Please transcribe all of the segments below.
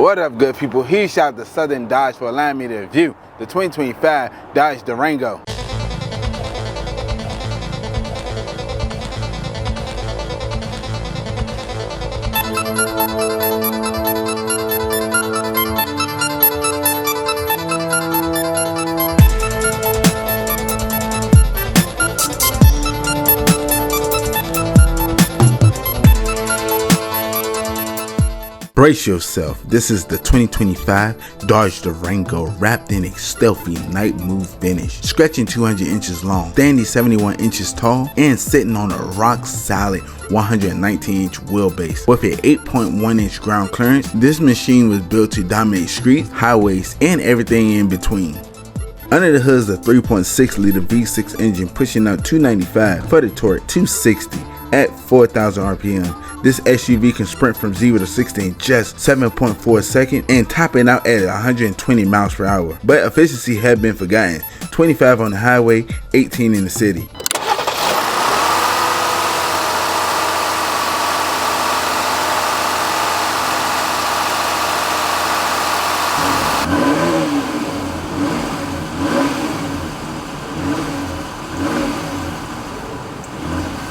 What up, good people? Huge shout out to Southern Dodge for allowing me to review the 2025 Dodge Durango. Brace yourself, this is the 2025 Dodge Durango wrapped in a stealthy night move finish, stretching 200 inches long, standing 71 inches tall, and sitting on a rock solid 119-inch wheelbase. With an 8.1-inch ground clearance, this machine was built to dominate streets, highways, and everything in between. Under the hood is a 3.6-liter V6 engine pushing out 295 for the torque 260 at 4,000 RPM. This SUV can sprint from 0 to 60 in just 7.4 seconds and topping out at 120 miles per hour. But efficiency had been forgotten. 25 on the highway, 18 in the city.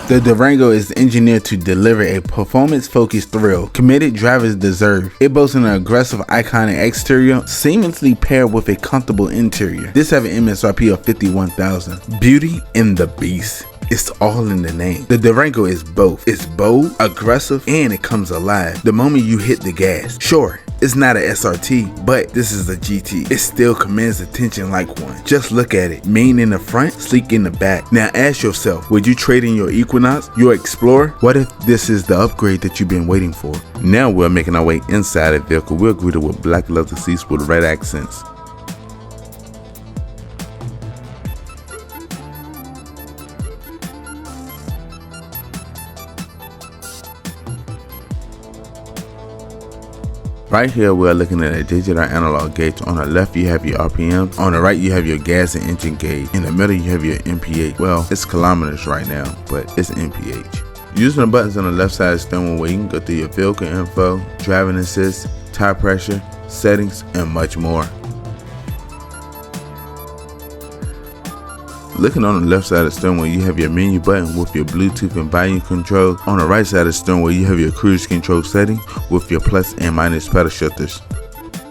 The Durango is engineered to deliver a performance-focused thrill committed drivers deserve. It boasts an aggressive, iconic exterior, seamlessly paired with a comfortable interior. This has an MSRP of $51,000. Beauty and the Beast. It's all in the name. The Durango is both. It's bold, aggressive, and it comes alive the moment you hit the gas. Sure, it's not an SRT, but this is a GT. It still commands attention like one. Just look at it. Mean in the front, sleek in the back. Now ask yourself, would you trade in your Equinox, your Explorer? What if this is the upgrade that you've been waiting for? Now we're making our way inside the vehicle. We're greeted with black leather seats with red accents. Right here we are looking at a digital analog gauge. On the left you have your RPM, on the right you have your gas and engine gauge, in the middle you have your MPH. Well, it's kilometers right now, but it's MPH. Using the buttons on the left side of the steering wheel, you can go through your vehicle info, driving assist, tire pressure, settings, and much more. Looking on the left side of the steering wheel, you have your menu button with your Bluetooth and volume control. On the right side of the steering wheel, you have your cruise control setting with your plus and minus pedal shifters.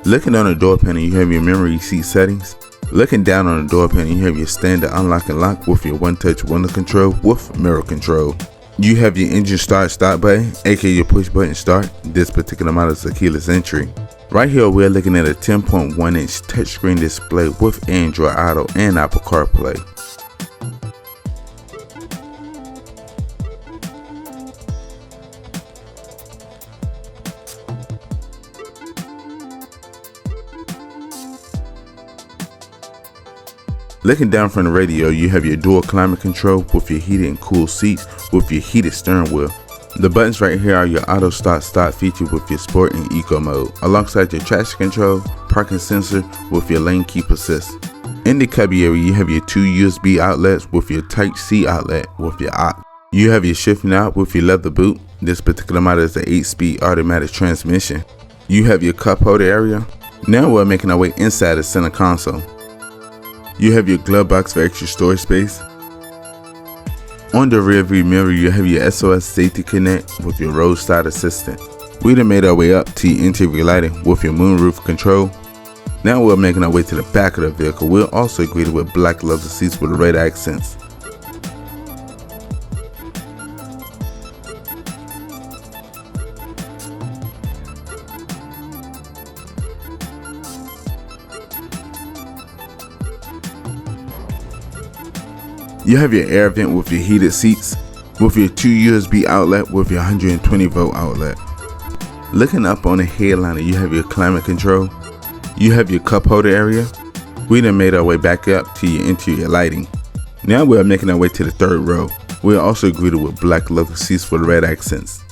Looking on the door panel, you have your memory seat settings. Looking down on the door panel, you have your standard unlock and lock with your one-touch window control with mirror control. You have your engine start button, aka your push button start. This particular model is a keyless entry. Right here, we're looking at a 10.1-inch touchscreen display with Android Auto and Apple CarPlay. Looking down from the radio, you have your dual climate control with your heated and cool seats with your heated steering wheel. The buttons right here are your auto start feature with your sport and eco mode, alongside your traction control, parking sensor with your lane keep assist. In the cubby area, you have your 2 USB outlets with your Type-C outlet with your aux. You have your shift knob with your leather boot. This particular model is an 8-speed automatic transmission. You have your cup holder area. Now we're making our way inside the center console. You have your glove box for extra storage space. On the rear view mirror, you have your SOS Safety Connect with your roadside assistant. We done made our way up to your interior lighting with your moonroof control. Now we're making our way to the back of the vehicle. We're also greeted with black leather seats with red accents. You have your air vent with your heated seats, with your 2 USB outlet with your 120 volt outlet. Looking up on the Highlander, you have your climate control. You have your cup holder area. We done made our way back up to your interior lighting. Now we are making our way to the third row. We are also greeted with black leather seats with red accents.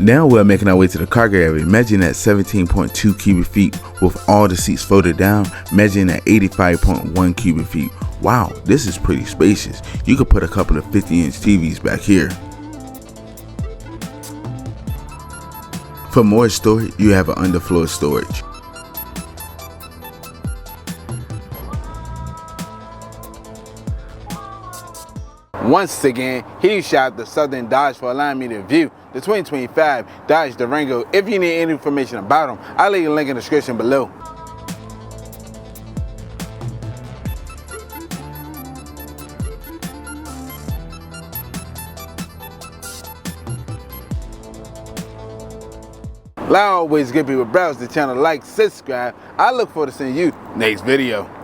Now we're making our way to the cargo area, measuring at 17.2 cubic feet with all the seats folded down, measuring at 85.1 cubic feet. Wow, this is pretty spacious. You could put a couple of 50-inch TVs back here. For more storage, you have an underfloor storage. Once again, huge shout out to Southern Dodge for allowing me to view the 2025 Dodge Durango. If you need any information about them, I'll leave a link in the description below. Like always, good people, browse the channel, like, subscribe. I look forward to seeing you next video.